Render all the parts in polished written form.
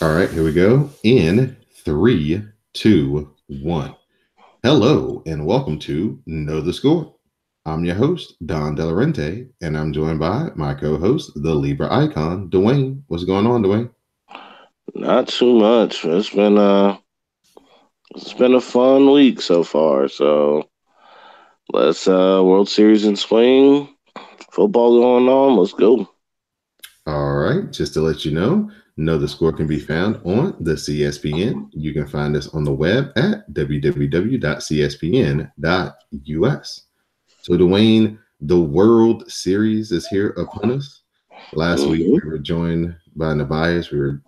All right, here we go. In three, two, one. Hello, and welcome to Know the Score. I'm your host, Don Delarente, and I'm joined by my co host, the Libra icon, Dwayne. What's going on, Dwayne? Not too much. It's been a fun week so far. So let's World Series in swing. Football going on. Let's go. All right, just to let you know the score can be found on the CSPN. You can find us on the web at www.cspn.us. So, Dwayne, the World Series is here upon us. Last week Hmm. we were joined by Nabias. We were,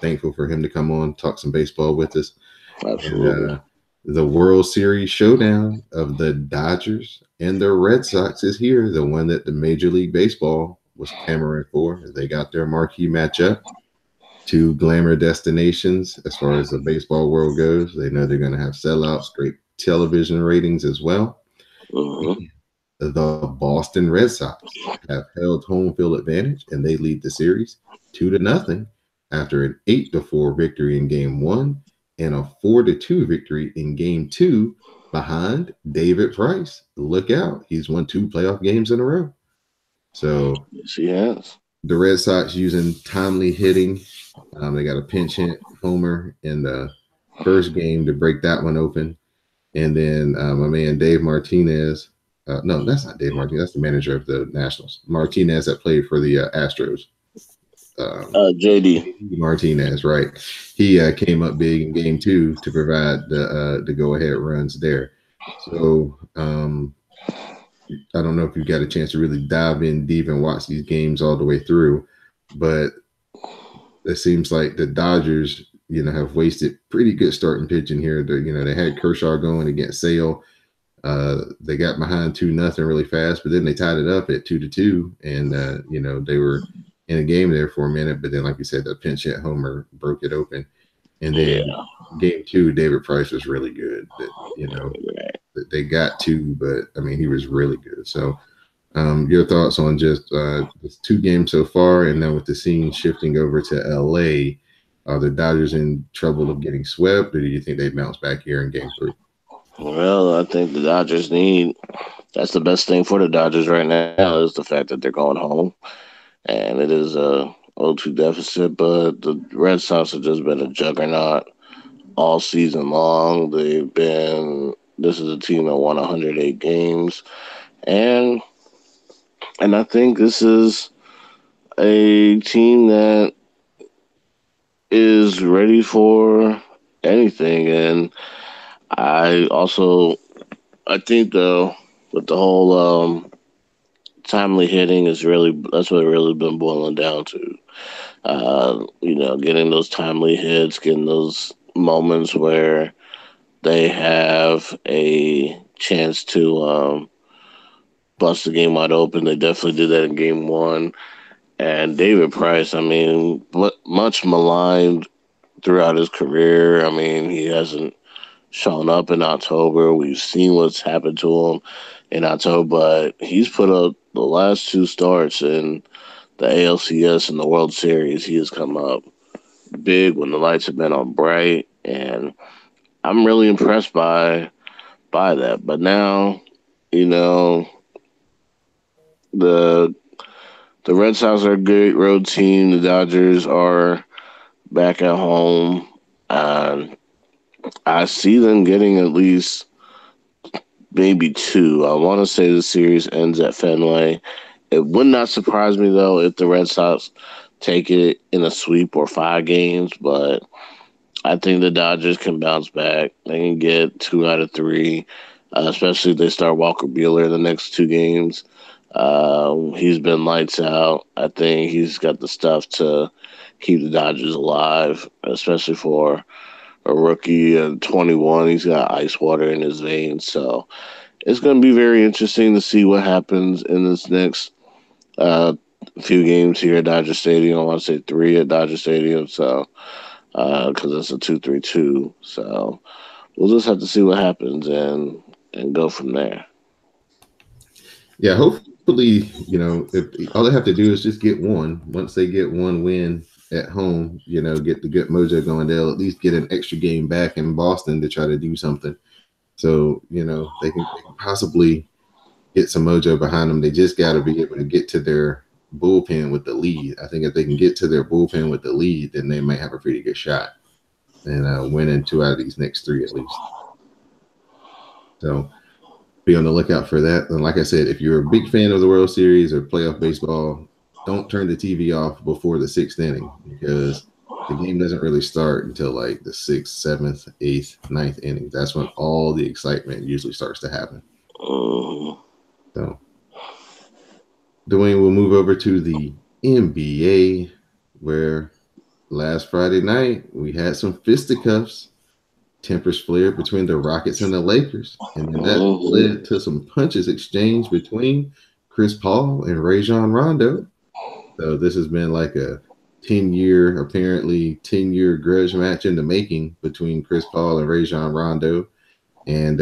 thankful for him to come on, talk some baseball with us. And Absolutely. the World Series showdown of the Dodgers and the Red Sox is here. The one that the Major League Baseball was clamoring for. They got their marquee matchup. Two glamour destinations as far as the baseball world goes. They know they're going to have sellouts, great television ratings as well. Hmm. The Boston Red Sox have held home field advantage and they lead the series 2-0 after an 8-4 victory in game one and a 4-2 victory in game two behind David Price. Look out, he's won two playoff games in a row. So Yes, he has. the Red Sox using timely hitting. They got a pinch hit homer in the first game to break that one open. And then my man Dave Martinez. No, that's not Dave Martinez. That's the manager of the Nationals. Martinez that played for the Astros. JD. JD Martinez, right? He came up big in game two to provide the go ahead runs there. So I don't know if you got a chance to really dive in deep and watch these games all the way through, but it seems like the Dodgers, have wasted pretty good starting pitching here. They had Kershaw going against Sale. They got behind 2-0 really fast, but then they tied it up at 2-2, and they were in a game there for a minute. But then, like you said, the pinch hit homer broke it open, and then Yeah. game two, David Price was really good. That they got two, but I mean, he was really good. So, your thoughts on just the two games so far, and then with the scene shifting over to LA, are the Dodgers in trouble of getting swept, or do you think they bounce back here in game three? Well, I think the Dodgers need. That's the best thing for the Dodgers right now is the fact that they're going home, and it is a 0-2 deficit. But the Red Sox have just been a juggernaut all season long. They've been. This is a team that won 108 games, and I think this is a team that is ready for anything. And I also I think though with the whole timely hitting is really that's what it really been boiling down to. Getting those timely hits, getting those moments where they have a chance to bust the game wide open. They definitely did that in game one. And David Price, I mean, much maligned throughout his career. I mean, he hasn't shown up in October. We've seen what's happened to him in October, but he's put up the last two starts in the ALCS and the World Series. He has come up big when the lights have been on bright, and I'm really impressed by that. But now, you know, the the Red Sox are a great road team. The Dodgers are back at home. And I see them getting at least maybe two. I want to say the series ends at Fenway. It would not surprise me though if the Red Sox take it in a sweep or five games, but I think the Dodgers can bounce back. They can get two out of three, especially if they start Walker Buehler the next two games. He's been lights out. I think he's got the stuff to keep the Dodgers alive, especially for a rookie at 21. He's got ice water in his veins, so it's going to be very interesting to see what happens in this next uh, few games here at Dodger Stadium. I want to say three at Dodger Stadium, so because it's a 2-3-2. So we'll just have to see what happens and go from there. Yeah, hopefully. hopefully, if all they have to do is just get one. Once they get one win at home, get the good mojo going, they'll at least get an extra game back in Boston to try to do something. So, they can possibly get some mojo behind them. They just got to be able to get to their bullpen with the lead. I think if they can get to their bullpen with the lead, then they might have a pretty good shot and winning two out of these next three at least. So be on the lookout for that. And like I said, if you're a big fan of the World Series or playoff baseball, don't turn the TV off before the sixth inning because the game doesn't really start until like the sixth, seventh, eighth, ninth inning. That's when all the excitement usually starts to happen. So, Dwayne, we'll move over to the NBA, where last Friday night we had some fisticuffs, tempers flared between the Rockets and the Lakers, and then that led to some punches exchanged between Chris Paul and Rajon Rondo. So this has been like a 10-year grudge match in the making between Chris Paul and Rajon Rondo. And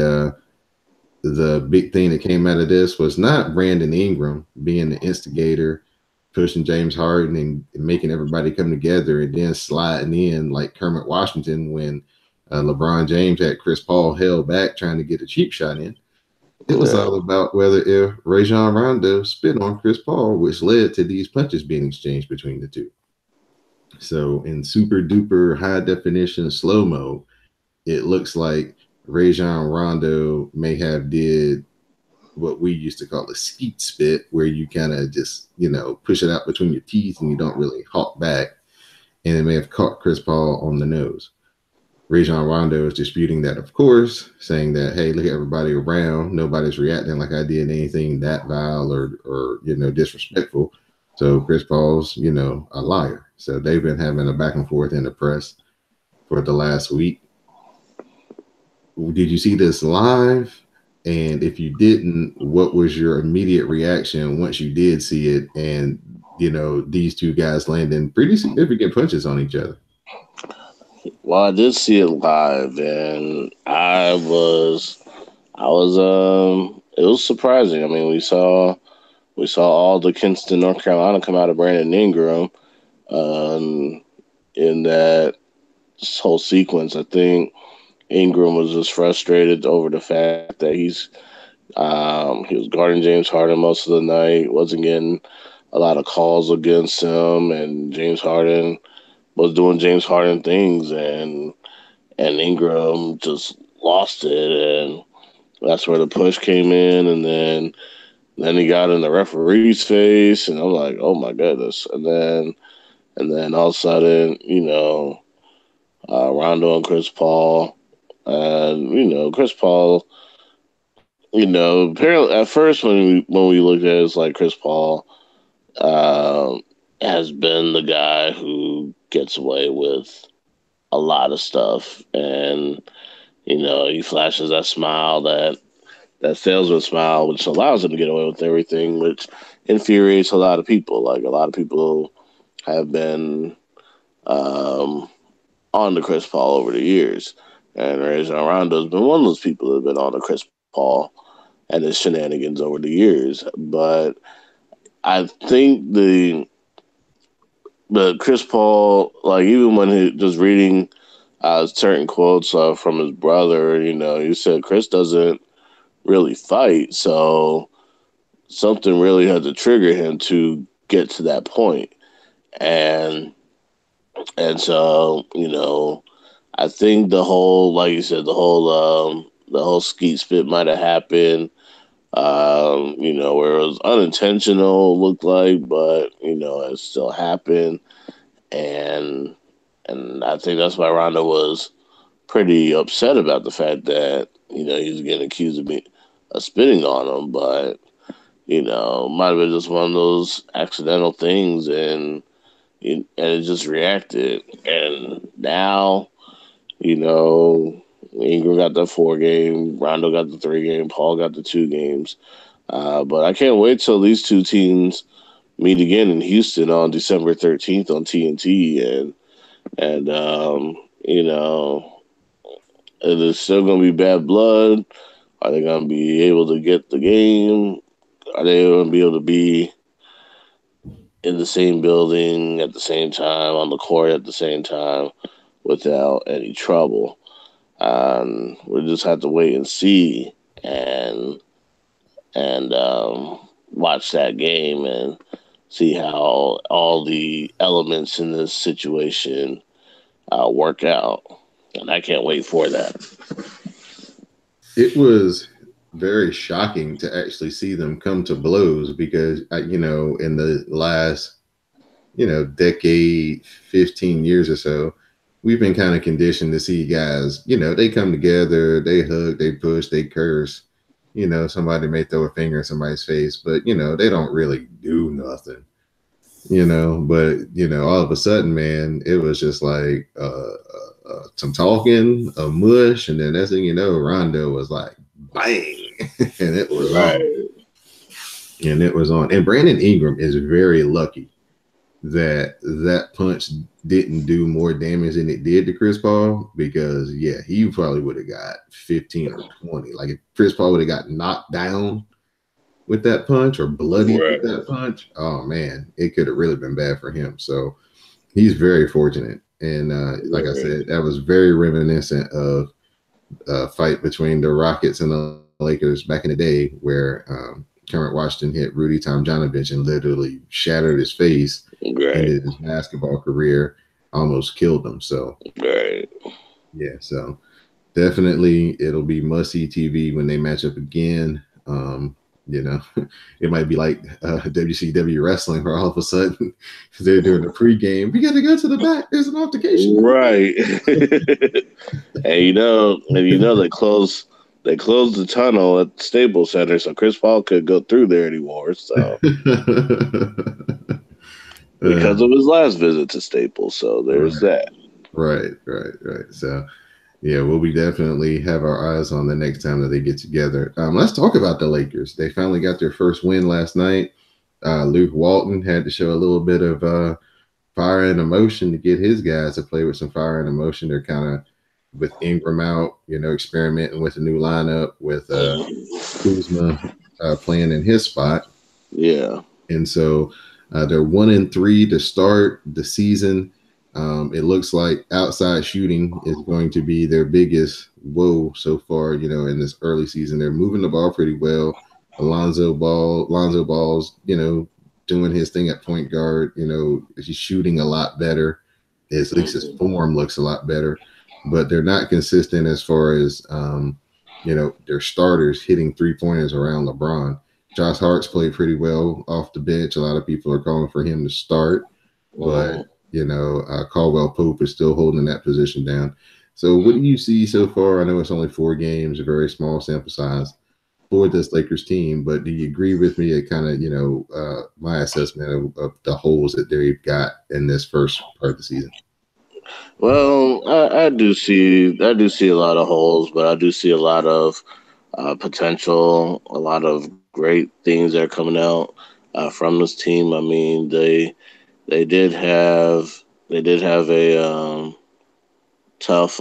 the big thing that came out of this was not Brandon Ingram being the instigator, pushing James Harden and making everybody come together and then sliding in like Kermit Washington when LeBron James had Chris Paul held back trying to get a cheap shot in. It was all about whether if Rajon Rondo spit on Chris Paul, which led to these punches being exchanged between the two. So in super duper high definition slow mo, it looks like Rajon Rondo may have did what we used to call a skeet spit, where you kind of just, push it out between your teeth and you don't really hawk back. And it may have caught Chris Paul on the nose. Rajon Rondo is disputing that, of course, saying that, hey, look at everybody around. Nobody's reacting like I did anything that vile or disrespectful. So Chris Paul's, a liar. So they've been having a back and forth in the press for the last week. Did you see this live? And if you didn't, what was your immediate reaction once you did see it? And, these two guys landing pretty significant punches on each other. Well, I did see it live, and it was surprising. I mean, we saw all the Kinston, North Carolina come out of Brandon Ingram, in that whole sequence. I think Ingram was just frustrated over the fact that he was guarding James Harden most of the night, wasn't getting a lot of calls against him, and James Harden was doing James Harden things, and Ingram just lost it, and that's where the push came in, and then he got in the referee's face, and I'm like, oh my goodness, and then all of a sudden, Rondo and Chris Paul, and Chris Paul, apparently at first when we looked at it, it's like Chris Paul has been the guy who gets away with a lot of stuff, and he flashes that smile, that salesman smile, which allows him to get away with everything, which infuriates a lot of people. Like, a lot of people have been on to Chris Paul over the years, and Rajon Rondo has been one of those people that have been on to Chris Paul and his shenanigans over the years. But I think the Chris Paul, like, even when he just reading certain quotes from his brother, he said Chris doesn't really fight, so something really had to trigger him to get to that point. And so, I think the whole, like you said, the whole skeet spit might have happened, where it was unintentional, looked like, but, it still happened. And I think that's why Rondo was pretty upset about the fact that, he was getting accused of spitting on him, but, might have been just one of those accidental things, and it just reacted. And now, Ingram got the 4 game, Rondo got the 3 game, Paul got the 2 games. But I can't wait till these two teams meet again in Houston on December 13th on TNT, and it is still going to be bad blood. Are they going to be able to get the game are they going to be able to be in the same building at the same time, on the court at the same time, without any trouble? We'll just have to wait and see, and watch that game and see how all the elements in this situation work out. And I can't wait for that. It was very shocking to actually see them come to blows because, in the last, decade, 15 years or so, we've been kind of conditioned to see guys, they come together, they hug, they push, they curse. Somebody may throw a finger in somebody's face, but, they don't really do nothing. But all of a sudden, man, it was just like some talking, a mush, and then next thing you know, Rondo was like bang, and it was Right. on. And it was on. And Brandon Ingram is very lucky that punch didn't do more damage than it did to Chris Paul, because he probably would have got 15 or 20. Like if Chris Paul would have got knocked down with that punch or bloody with that punch, oh man, it could have really been bad for him. So he's very fortunate. And like I said, that was very reminiscent of a fight between the Rockets and the Lakers back in the day, where Kermit Washington hit Rudy Tomjanovich and literally shattered his face, ended his basketball career, almost killed him. So so definitely it'll be must-see TV when they match up again. It might be like WCW wrestling, where all of a sudden they're doing the pregame. We got to go to the back. There's an altercation. Right. and they closed the tunnel at Staples Center, so Chris Paul couldn't go through there anymore. So because of his last visit to Staples, so there's that. Right. So we'll be definitely have our eyes on the next time that they get together. Let's talk about the Lakers. They finally got their first win last night. Luke Walton had to show a little bit of fire and emotion to get his guys to play with some fire and emotion. They're kind of, with Ingram out, experimenting with a new lineup, with Kuzma playing in his spot. Yeah. And so they're 1-3 to start the season. It looks like outside shooting is going to be their biggest woe so far, in this early season. They're moving the ball pretty well. Lonzo Ball's, doing his thing at point guard. He's shooting a lot better. At least his form looks a lot better. But they're not consistent as far as, their starters hitting three-pointers around LeBron. Josh Hart's played pretty well off the bench. A lot of people are calling for him to start. But Caldwell Pope is still holding that position down. So what do you see so far? I know it's only 4 games, a very small sample size for this Lakers team, but do you agree with me at kind of, my assessment of the holes that they've got in this first part of the season? Well, I do see a lot of holes, but I do see a lot of potential, a lot of great things that are coming out from this team. I mean, they did have a tough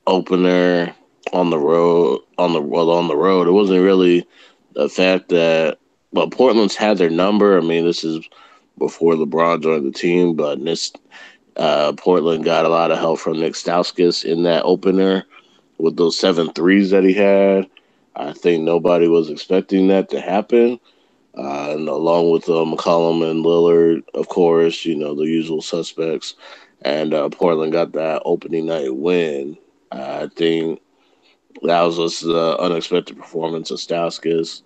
opener on the road. On the road, it wasn't really the fact that Portland's had their number. I mean, this is before LeBron joined the team, but Portland got a lot of help from Nick Stauskas in that opener with those 7 threes that he had. I think nobody was expecting that to happen. And along with McCollum and Lillard, of course, the usual suspects. And Portland got that opening night win. I think that was just the unexpected performance of Stauskas,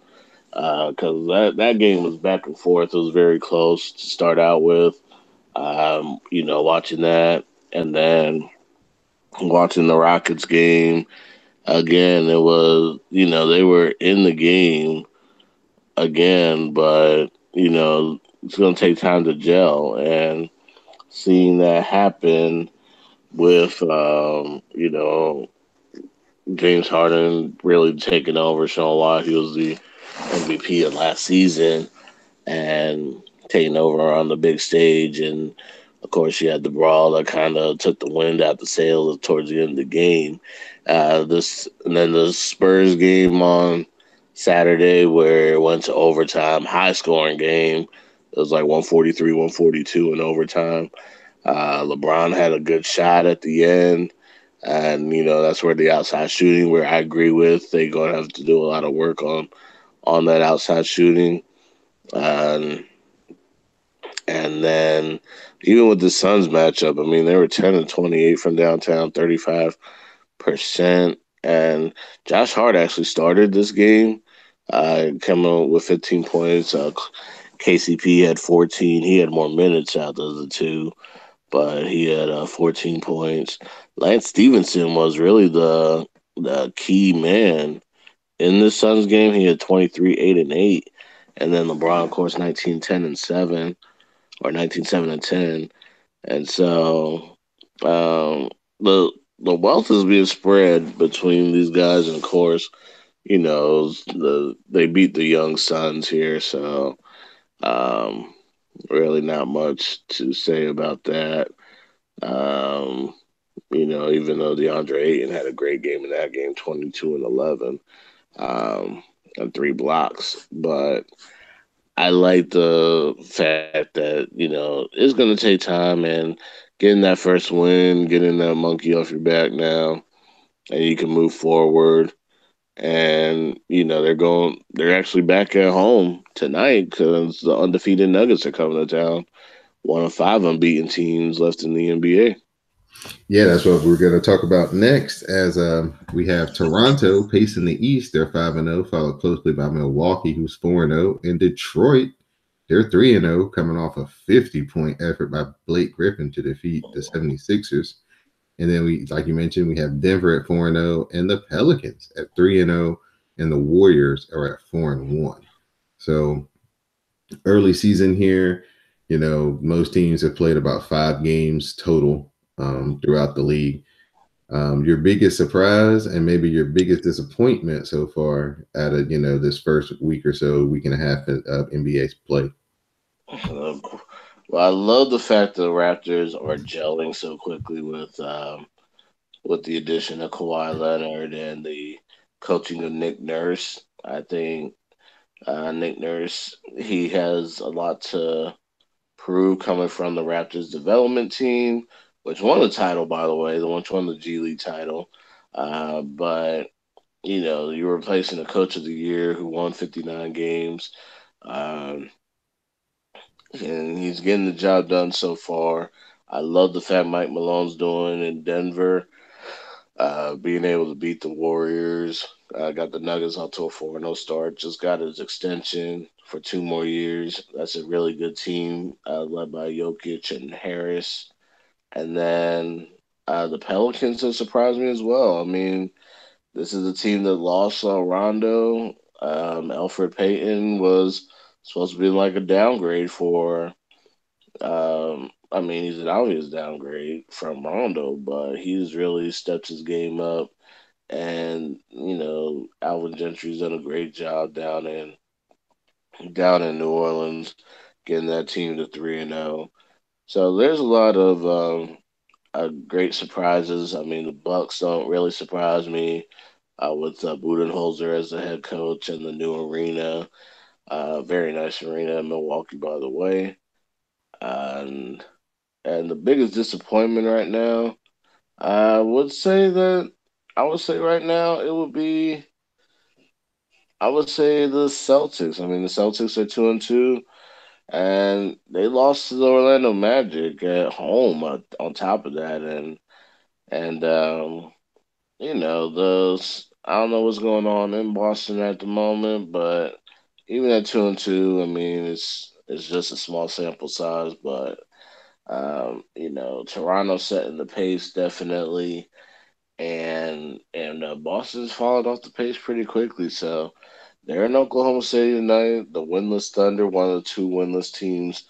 because that game was back and forth. It was very close to start out with. Watching that, and then watching the Rockets game again. It was, they were in the game again, but it's going to take time to gel, and seeing that happen with James Harden really taking over, showing why he was the MVP of last season and taking over on the big stage. And of course, you had the brawl that kind of took the wind out the sails towards the end of the game. And then the Spurs game on Saturday where it went to overtime, high scoring game. It was like 143, 142 in overtime. LeBron had a good shot at the end. And, that's where the outside shooting, where I agree with, they're going to have to do a lot of work on that outside shooting. Um, and then even with the Suns matchup, I mean, they were 10 and 28 from downtown, 35%. And Josh Hart actually started this game, coming out with 15 points. KCP had 14. He had more minutes out of the two, but he had 14 points. Lance Stevenson was really the key man in the Suns game. He had 23, 8, and 8. And then LeBron, of course, 19, 10, and 7, or 19, 7, and 10. And so the wealth is being spread between these guys, and of course, they beat the young Suns here, so um, really not much to say about that. Um, even though DeAndre Ayton had a great game in that game, 22 and 11, and 3 blocks, but I like the fact that it's going to take time, and getting that first win, getting that monkey off your back now, and you can move forward. And they're actually back at home tonight because the undefeated Nuggets are coming to town. One of 5 unbeaten teams left in the NBA. Yeah, that's what we're going to talk about next. As we have Toronto pacing the East, they're 5-0, followed closely by Milwaukee, who's 4-0, and Detroit, they're 3-0, coming off a 50-point effort by Blake Griffin to defeat the 76ers. And then we, like you mentioned, we have Denver at 4-0, and the Pelicans at 3-0, and the Warriors are at 4-1. So early season here, most teams have played about 5 games total throughout the league. Your biggest surprise and maybe your biggest disappointment so far out of this first week or so, week and a half of NBA play? Well, I love the fact that the Raptors are gelling so quickly with the addition of Kawhi Leonard and the coaching of Nick Nurse. I think Nick Nurse, he has a lot to prove coming from the Raptors development team, which won the title, by the way, the one which won the G League title. But you're replacing the coach of the year who won 59 games. Um, and he's getting the job done so far. I love the fact Mike Malone's doing in Denver, being able to beat the Warriors. Got the Nuggets out to a 4-0 start. Just got his extension for 2 more years. That's a really good team, led by Jokic and Harris. And then the Pelicans have surprised me as well. I mean, this is a team that lost Rondo. Alfred Payton was supposed to be like a downgrade for. I mean, he's an obvious downgrade from Rondo, but he's really stepped his game up. And Alvin Gentry's done a great job down in New Orleans, getting that team to 3-0. So there's a lot of great surprises. I mean, the Bucks don't really surprise me, with Budenholzer as the head coach and the new arena. Very nice arena in Milwaukee, by the way. And the biggest disappointment right now, I would say that I would say right now it would be I would say the Celtics. I mean, the Celtics are 2-2, and they lost to the Orlando Magic at home. On top of that, and those I don't know what's going on in Boston at the moment, but even at 2-2, I mean, it's just a small sample size, but Toronto setting the pace definitely, and Boston's fallen off the pace pretty quickly. So they're in Oklahoma City tonight. The winless Thunder, one of the 2 winless teams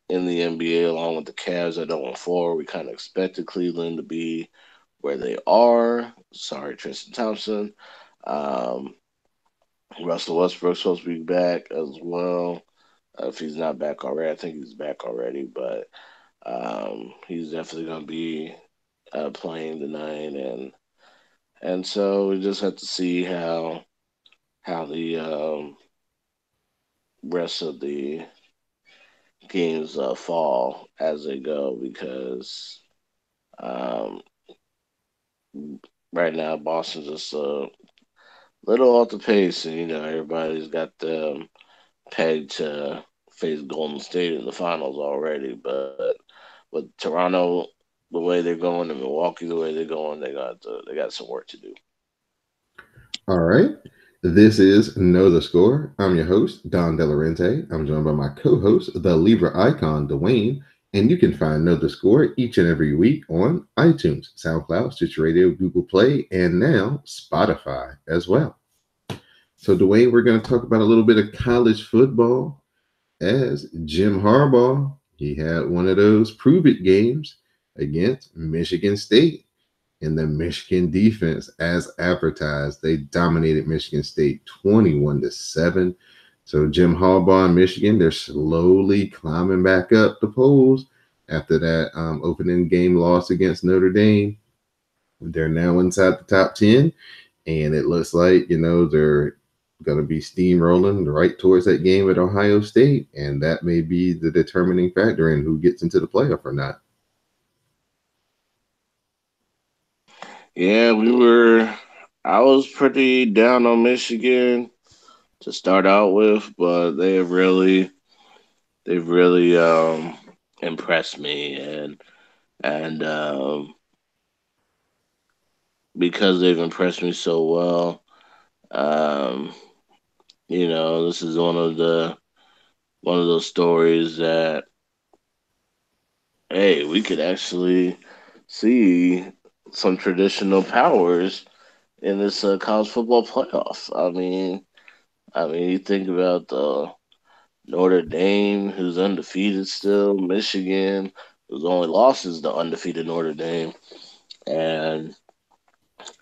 in the NBA, along with the Cavs at 0-4. We kind of expected Cleveland to be where they are. Sorry, Tristan Thompson. Um, Russell Westbrook's supposed to be back as well. If he's not back already, I think he's back already, but he's definitely going to be playing tonight, and so we just have to see how the rest of the games fall as they go because um, right now Boston's just a little off the pace, and everybody's got them pegged to face Golden State in the finals already. But with Toronto, the way they're going, and Milwaukee, the way they're going, they got some work to do. All right. This is Know the Score. I'm your host, Don Delarente. I'm joined by my co host, the Libra icon, Dwayne. And you can find Know the Score each and every week on iTunes, SoundCloud, Stitcher Radio, Google Play, and now Spotify as well. So, Dwayne, we're going to talk about a little bit of college football as Jim Harbaugh. He had one of those prove it games against Michigan State. And the Michigan defense, as advertised, they dominated Michigan State 21-7. So Jim Harbaugh in Michigan, they're slowly climbing back up the polls after that opening game loss against Notre Dame. They're now inside the top 10, and it looks like, they're going to be steamrolling right towards that game at Ohio State, and that may be the determining factor in who gets into the playoff or not. Yeah, I was pretty down on Michigan to start out with, but they've really impressed me, and because they've impressed me so well, um, this is one of those stories that hey, we could actually see some traditional powers in this college football playoff. I mean, you think about the Notre Dame, who's undefeated still, Michigan, whose only loss is the undefeated Notre Dame, and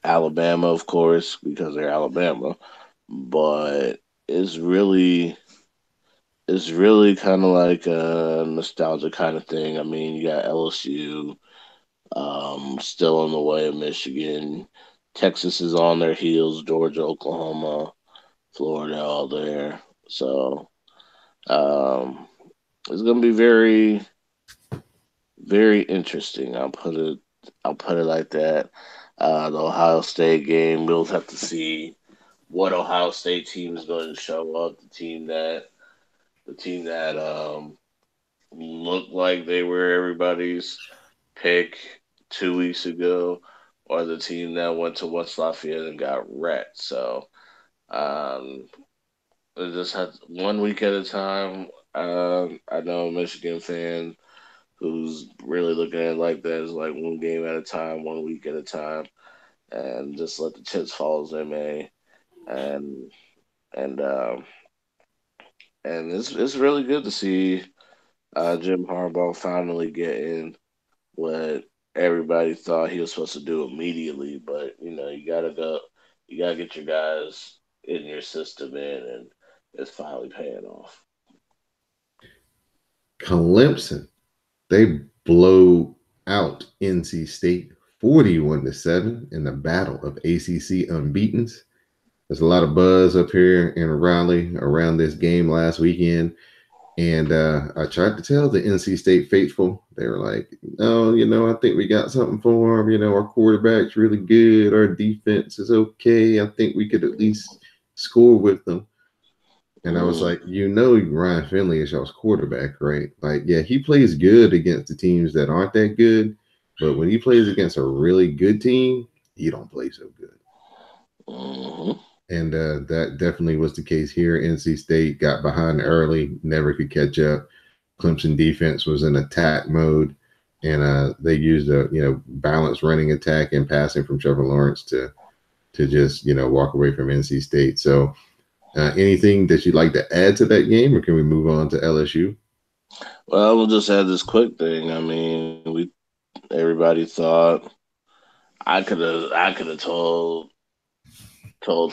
Alabama, of course, because they're Alabama. But it's really it's really kind of like a nostalgia kind of thing. I mean, you got LSU still in the way of Michigan. Texas is on their heels. Georgia, Oklahoma, Florida, all there. So um, it's gonna be very, very interesting. I'll put it like that. The Ohio State game, we'll have to see what Ohio State team is going to show up. The team that looked like they were everybody's pick 2 weeks ago, or the team that went to West Lafayette and got wrecked. So um, it just has 1 week at a time. I know a Michigan fan who's really looking at it like that is like one game at a time, 1 week at a time, and just let the chips fall as they may. And and um, and it's really good to see Jim Harbaugh finally getting what everybody thought he was supposed to do immediately. But you gotta get your guys in your system and it's finally paying off. Clemson, they blow out NC State 41-7 in the battle of ACC unbeatens. There's a lot of buzz up here in Raleigh around this game last weekend. And I tried to tell the NC State faithful, they were like, no, I think we got something for him. Our quarterback's really good. Our defense is okay. I think we could at least score with them. And I was like, Ryan Finley is y'all's quarterback, right? Like, yeah, he plays good against the teams that aren't that good. But when he plays against a really good team, he don't play so good. Mm-hmm. And that definitely was the case here. NC State got behind early, never could catch up. Clemson defense was in attack mode, and they used a balanced running attack and passing from Trevor Lawrence to just walk away from NC State. So, anything that you'd like to add to that game, or can we move on to LSU? Well, we'll just add this quick thing. I mean, we everybody thought I could have told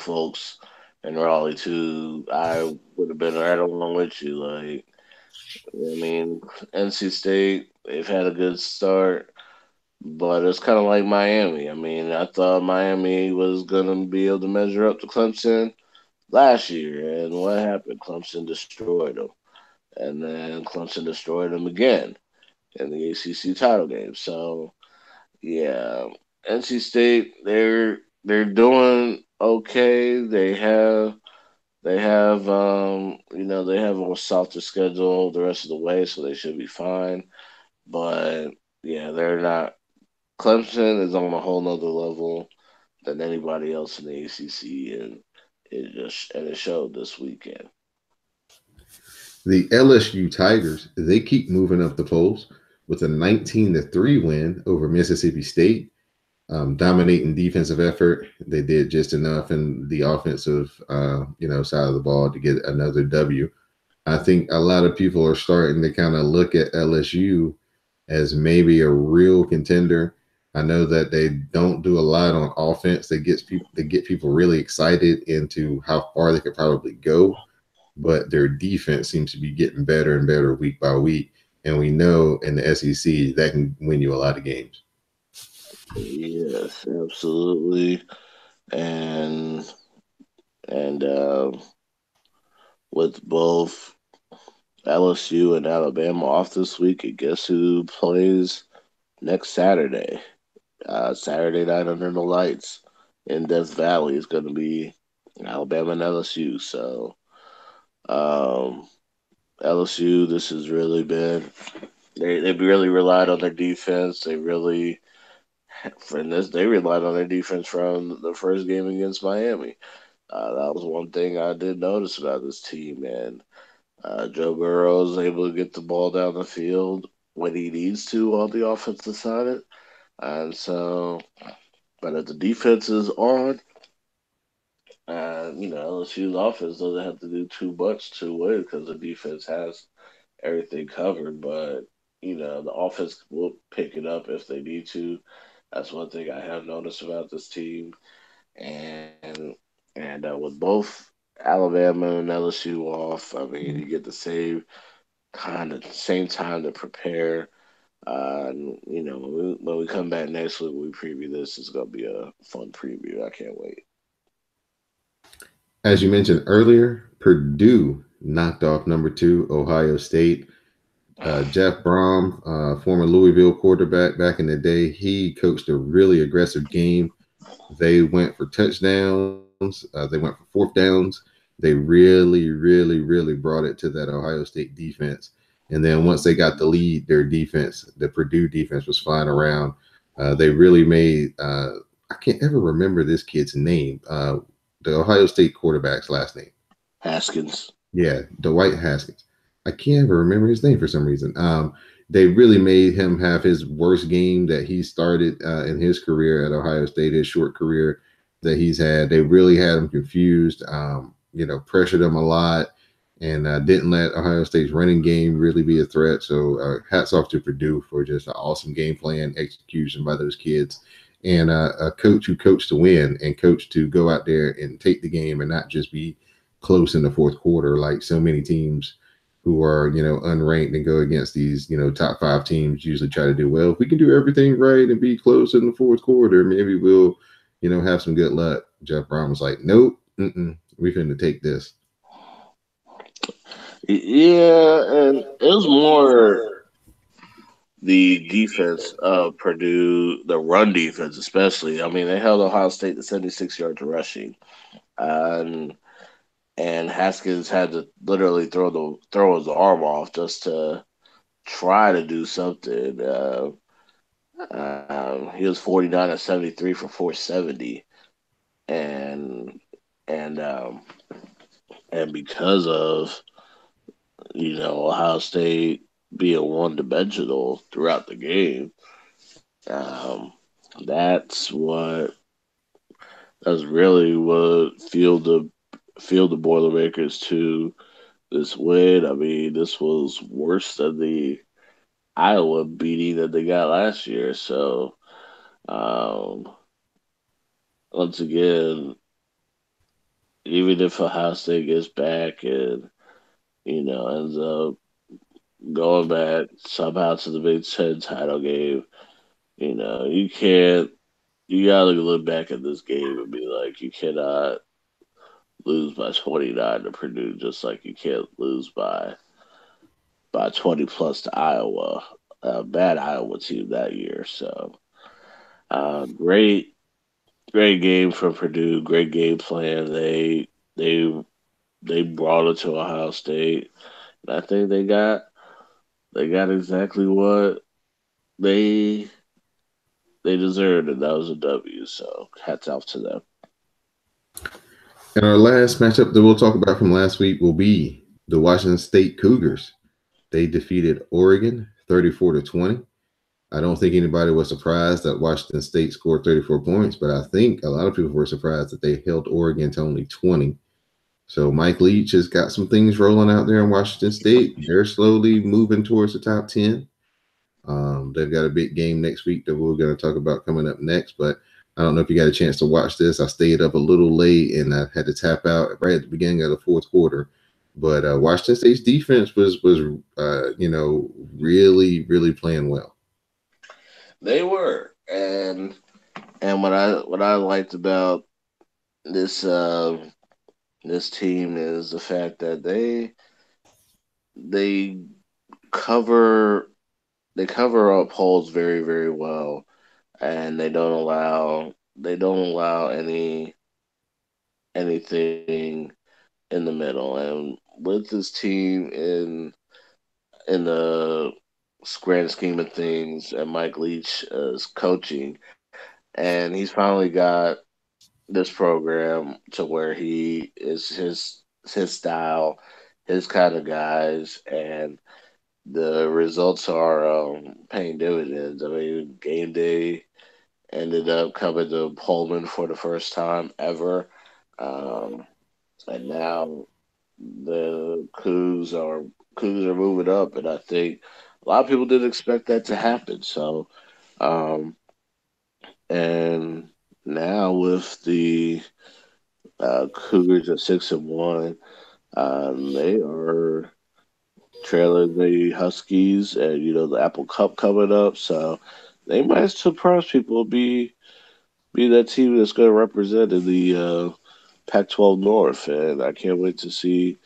folks in Raleigh too. I would have been right along with you. Like, I mean, NC State, they've had a good start, but it's kind of like Miami. I mean, I thought Miami was gonna be able to measure up to Clemson. last year. And what happened? Clemson destroyed them. And then Clemson destroyed them again in the ACC title game. So yeah, NC State they're doing okay. They have a softer schedule the rest of the way, so they should be fine. But yeah, they're not. Clemson is on a whole nother level than anybody else in the ACC, and it showed this weekend. The LSU Tigers, they keep moving up the polls with a 19-3 win over Mississippi State. Dominating defensive effort. They did just enough in the offensive, side of the ball to get another W. I think a lot of people are starting to kind of look at LSU as maybe a real contender. I know that they don't do a lot on offense. They get people really excited into how far they could probably go, but their defense seems to be getting better and better week by week. And we know in the SEC that can win you a lot of games. Yes, absolutely. And and with both LSU and Alabama off this week, and guess who plays next Saturday? Saturday night under the lights in Death Valley is going to be Alabama and LSU. So um, LSU, this has really been they really relied on their defense. They relied on their defense from the first game against Miami. That was one thing I did notice about this team, and Joe Burrow is able to get the ball down the field when he needs to on the offensive side. And so, but if the defense is on, LSU's offense doesn't have to do too much to win because the defense has everything covered. But the offense will pick it up if they need to. That's one thing I have noticed about this team, and with both Alabama and LSU off, I mean, you get the same time to prepare. When we come back next week, we preview this. It's gonna be a fun preview. I can't wait. As you mentioned earlier, Purdue knocked off number two Ohio State. Jeff Brom, former Louisville quarterback back in the day, he coached a really aggressive game. They went for touchdowns. They went for fourth downs. They really, really, really brought it to that Ohio State defense. And then once they got the lead, their defense, the Purdue defense, was flying around. They really made. I can't ever remember this kid's name. The Ohio State quarterback's last name. Haskins. Yeah, Dwight Haskins. I can't ever remember his name for some reason. They really made him have his worst game that he started in his career at Ohio State, his short career that he's had. They really had him confused, pressured him a lot, and didn't let Ohio State's running game really be a threat. So hats off to Purdue for just an awesome game plan execution by those kids. And a coach who coached to win and coached to go out there and take the game and not just be close in the fourth quarter like so many teams who are unranked and go against these top five teams usually try to do. Well, if we can do everything right and be close in the fourth quarter, maybe we'll have some good luck. Jeff Brown was like, nope, we're going to take this. Yeah, and it was more the defense of Purdue, the run defense especially. I mean, they held Ohio State to 76 yards rushing, and Haskins had to literally throw his arm off just to try to do something. He was 49 of 73 for 470, and and um, and because of Ohio State being one dimensional throughout the game, um, that's what that's really what fueled the Boilermakers to this win. I mean, this was worse than the Iowa beating that they got last year. So, um, once again, even if Ohio State gets back and ends up going back somehow to the Big Ten title game, you can't. You gotta look back at this game and be like, you cannot lose by 29 to Purdue, just like you can't lose by 20 plus to Iowa. A bad Iowa team that year. So great, great game from Purdue. Great game plan. They they brought it to Ohio State, and I think they got exactly what they they deserved, and that was a W. So hats off to them. And our last matchup that we'll talk about from last week will be the Washington State Cougars. They defeated Oregon 34-20. I don't think anybody was surprised that Washington State scored 34 points, but I think a lot of people were surprised that they held Oregon to only 20. So Mike Leach has got some things rolling out there in Washington State. They're slowly moving towards the top 10. They've got a big game next week that we're going to talk about coming up next, but I don't know if you got a chance to watch this. I stayed up a little late and I had to tap out right at the beginning of the fourth quarter. But Washington State's defense was really playing well. They were, and what I liked about this this team is the fact that they cover they cover up holes very very well, and they don't allow anything in the middle. And with this team in the grand scheme of things, and Mike Leach is coaching, and he's finally got this program to where he is his style, his kind of guys, and the results are paying dividends. I mean, game day ended up coming to Pullman for the first time ever, um, and now the Cougs are moving up, and I think a lot of people didn't expect that to happen. So, um, and now with the Cougars at 6-1, they are trailing the Huskies, and the Apple Cup coming up. So they might surprise people. Be that team that's going to represent in the Pac-12 North, and I can't wait to see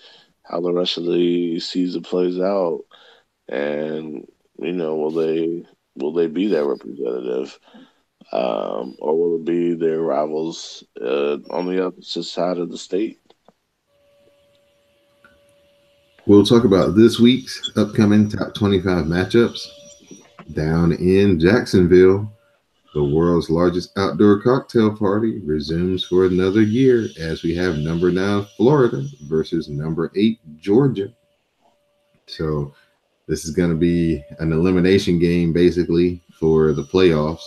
how the rest of the season plays out. And will they be that representative, or will it be their rivals on the opposite side of the state? We'll talk about this week's upcoming top 25 matchups down in Jacksonville. The world's largest outdoor cocktail party resumes for another year as we have number 9 Florida versus number 8 Georgia. So this is going to be an elimination game basically for the playoffs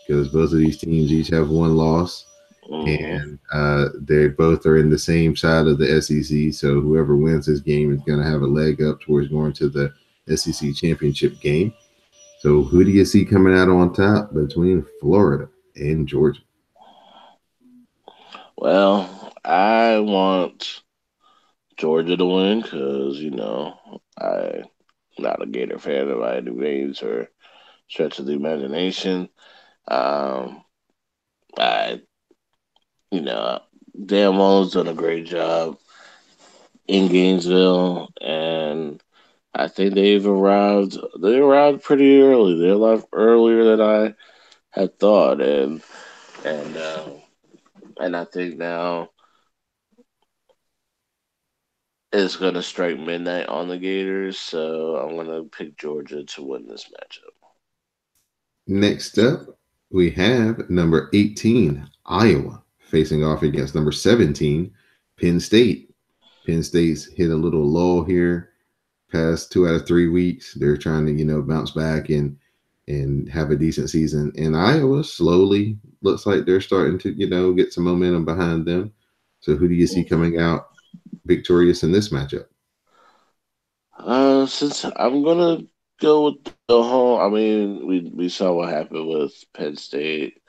because both of these teams each have one loss, Mm-hmm. and they both are in the same side of the SEC. So whoever wins this game is going to have a leg up towards going to the SEC championship game. So who do you see coming out on top between Florida and Georgia? Well, I want Georgia to win because I'm not a Gator fan by any means or stretch of the imagination. Um, I you know Dan Mullen's done a great job in Gainesville, and I think they've arrived. They arrived pretty early. They arrived earlier than I had thought, and uh, and I think now it's gonna strike midnight on the Gators. So I'm gonna pick Georgia to win this matchup. Next up, we have number 18, Iowa, facing off against number 17, Penn State. Penn State's hit a little lull here past 2 out of 3 weeks. They're trying to, bounce back and have a decent season. And Iowa slowly looks like they're starting to, get some momentum behind them. So who do you see coming out victorious in this matchup? Since I'm gonna go with the home, I mean, we saw what happened with Penn State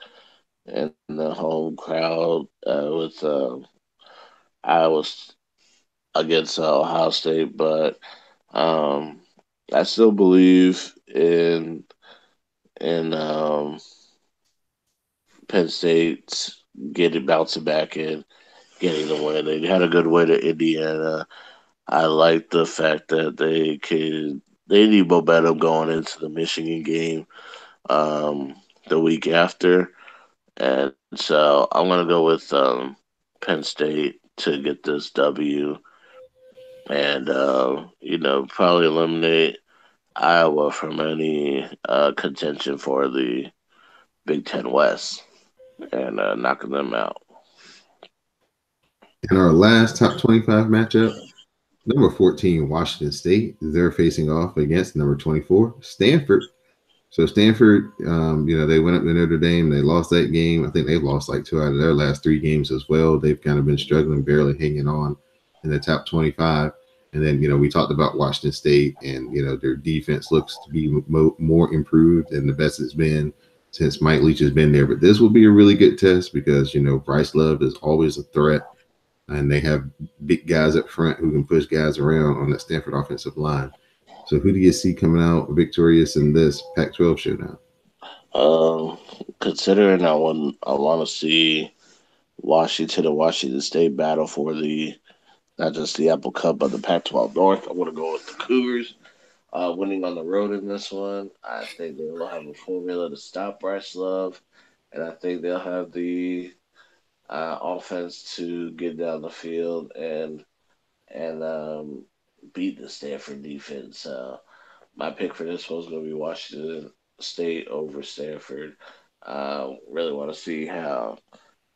and the home crowd with Iowa against Ohio State, but um, I still believe in Penn State's getting bouncing back in getting the win. They had a good win at Indiana. I like the fact that they need momentum going into the Michigan game the week after, and so I'm gonna go with Penn State to get this W, and probably eliminate Iowa from any contention for the Big Ten West and knocking them out. In our last top 25 matchup, number 14, Washington State, they're facing off against number 24, Stanford. So Stanford, they went up to Notre Dame. They lost that game. I think they've lost like 2 out of their last 3 games as well. They've kind of been struggling, barely hanging on in the top 25. And then, we talked about Washington State, and, their defense looks to be more improved and the best it's been since Mike Leach has been there. But this will be a really good test because, Bryce Love is always a threat, and they have big guys up front who can push guys around on that Stanford offensive line. So who do you see coming out victorious in this Pac-12 showdown? Considering I want to see Washington and Washington State battle for the not just the Apple Cup but the Pac-12 North. I want to go with the Cougars winning on the road in this one. I think they will have a formula to stop Bryce Love, and I think they'll have the offense to get down the field and beat the Stanford defense. My pick for this one is going to be Washington State over Stanford. Really want to see how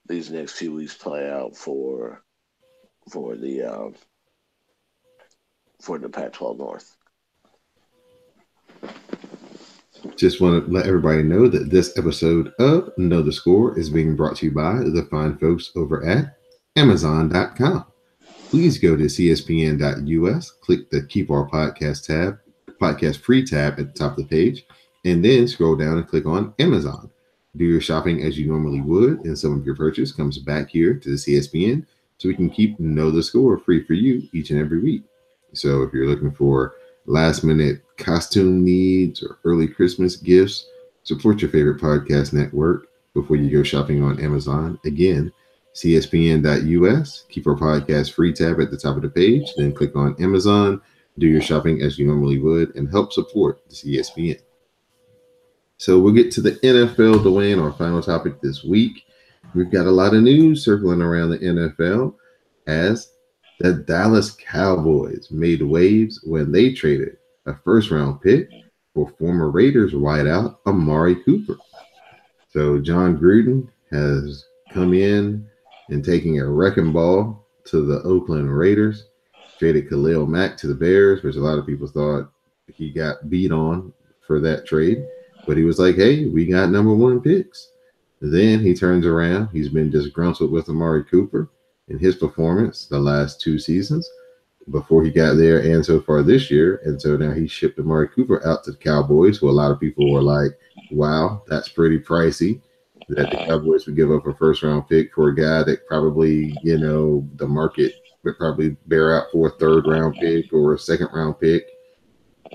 these next few weeks play out for the um, for the Pac-12 North. Just want to let everybody know that this episode of Know the Score is being brought to you by the fine folks over at Amazon.com. Please go to CSPN.us, click the Keep Our podcast free tab at the top of the page, and then scroll down and click on Amazon. Do your shopping as you normally would, and some of your purchase comes back here to the CSPN so we can keep Know the Score free for you each and every week. So if you're looking for last minute costume needs or early Christmas gifts, support your favorite podcast network before you go shopping on Amazon. Again, CSPN.us, keep our podcast free tab at the top of the page, then click on Amazon, do your shopping as you normally would, and help support the CSPN. So we'll get to the NFL, Dwayne, our final topic this week. We've got a lot of news circling around the NFL as the Dallas Cowboys made waves when they traded a first-round pick for former Raiders wideout Amari Cooper. So John Gruden has come in and taking a wrecking ball to the Oakland Raiders, traded Khalil Mack to the Bears, which a lot of people thought he got beat on for that trade. But he was like, hey, we got number 1 picks. Then he turns around. He's been disgruntled with Amari Cooper in his performance the last 2 seasons before he got there and so far this year. And so now he shipped Amari Cooper out to the Cowboys, who a lot of people were like, wow, that's pretty pricey that the Cowboys would give up a first-round pick for a guy that probably, the market would probably bear out for a third-round pick or a second-round pick.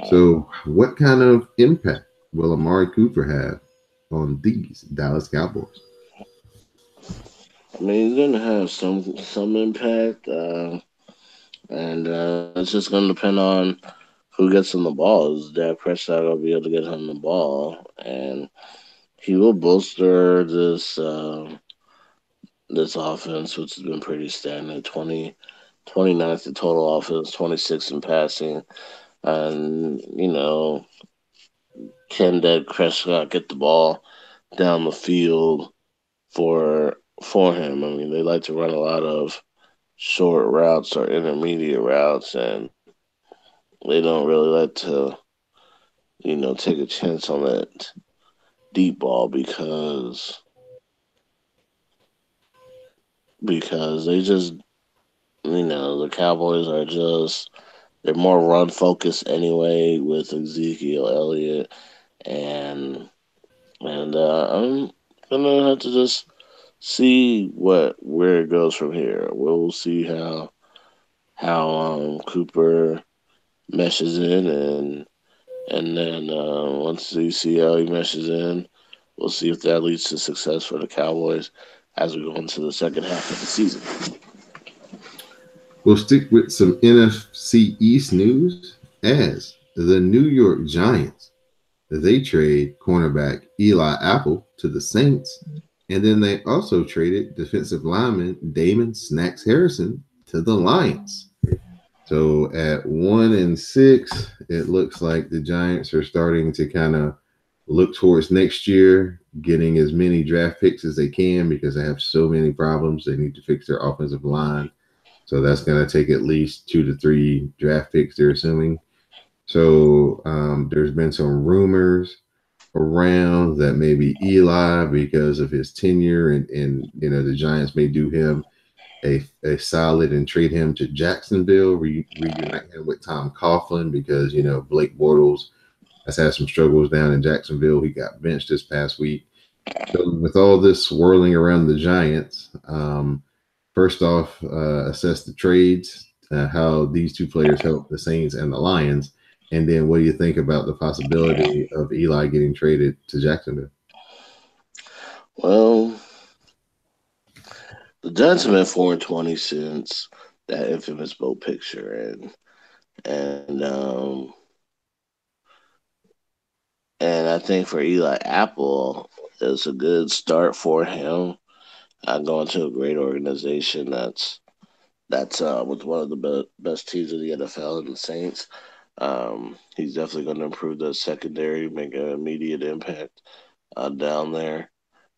So what kind of impact will Amari Cooper have on these Dallas Cowboys? I mean, he's gonna have some impact, and it's just gonna depend on who gets him the ball. Is Dak Prescott gonna be able to get him the ball, and he will bolster this offense, which has been pretty stagnant. 29th in total offense, 26 in passing, and can Dak Prescott get the ball down the field for him? I mean, they like to run a lot of short routes or intermediate routes, and they don't really like to, take a chance on that deep ball because they just, the Cowboys are just they're more run focused anyway with Ezekiel Elliott, and I'm gonna have to just see where it goes from here. We'll see how Cooper meshes in, and then once we see how he meshes in, we'll see if that leads to success for the Cowboys as we go into the second half of the season. We'll stick with some NFC East news as the New York Giants. They trade cornerback Eli Apple to the Saints, and then they also traded defensive lineman Damon Snacks Harrison to the Lions. So at 1-6, it looks like the Giants are starting to kind of look towards next year, getting as many draft picks as they can because they have so many problems. They need to fix their offensive line. So that's going to take at least 2 to 3 draft picks, they're assuming. So there's been some rumors around that maybe Eli, because of his tenure, and the Giants may do him a solid and trade him to Jacksonville, reunite him with Tom Coughlin, because Blake Bortles has had some struggles down in Jacksonville. He got benched this past week. So with all this swirling around the Giants, first off, assess the trades, how these two players help the Saints and the Lions, and then what do you think about the possibility of Eli getting traded to Jacksonville? Well, the Giants have been 4-20 since that infamous boat picture, and I think for Eli Apple, it's a good start for him. Going to a great organization that's with one of the best teams in the NFL and the Saints. He's definitely going to improve the secondary, make an immediate impact down there,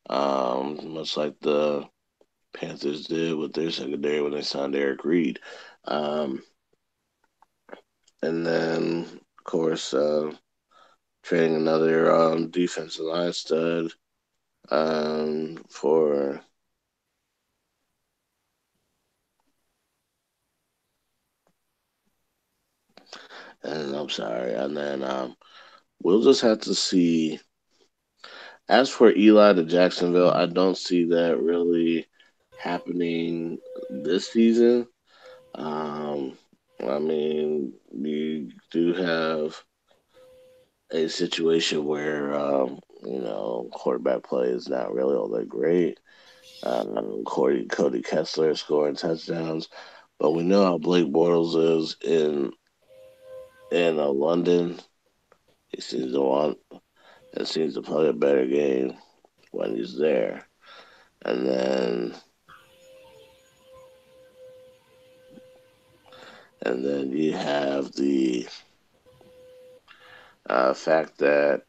much like the Panthers did with their secondary when they signed Eric Reed. Um, and then, of course, trading another defensive line stud for and I'm sorry, and then we'll just have to see. As for Eli to Jacksonville, I don't see that really happening this season. Um, I mean, you do have a situation where quarterback play is not really all that great. Cody Kessler scoring touchdowns, but we know how Blake Bortles is in London. He seems to want and seems to play a better game when he's there. And then you have the fact that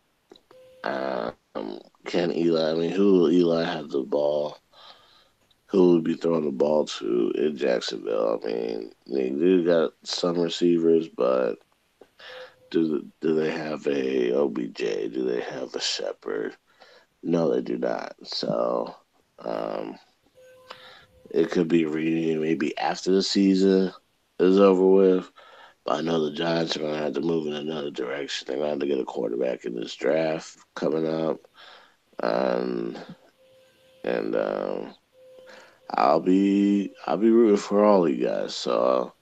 can Eli? I mean, who will Eli have the ball? Who would be throwing the ball to in Jacksonville? I mean, they do got some receivers, but do they have a OBJ? Do they have a Shepard? No, they do not. So it could be reading maybe after the season is over with. But I know the Giants are going to have to move in another direction. They're going to have to get a quarterback in this draft coming up, and and I'll be rooting for all you guys. So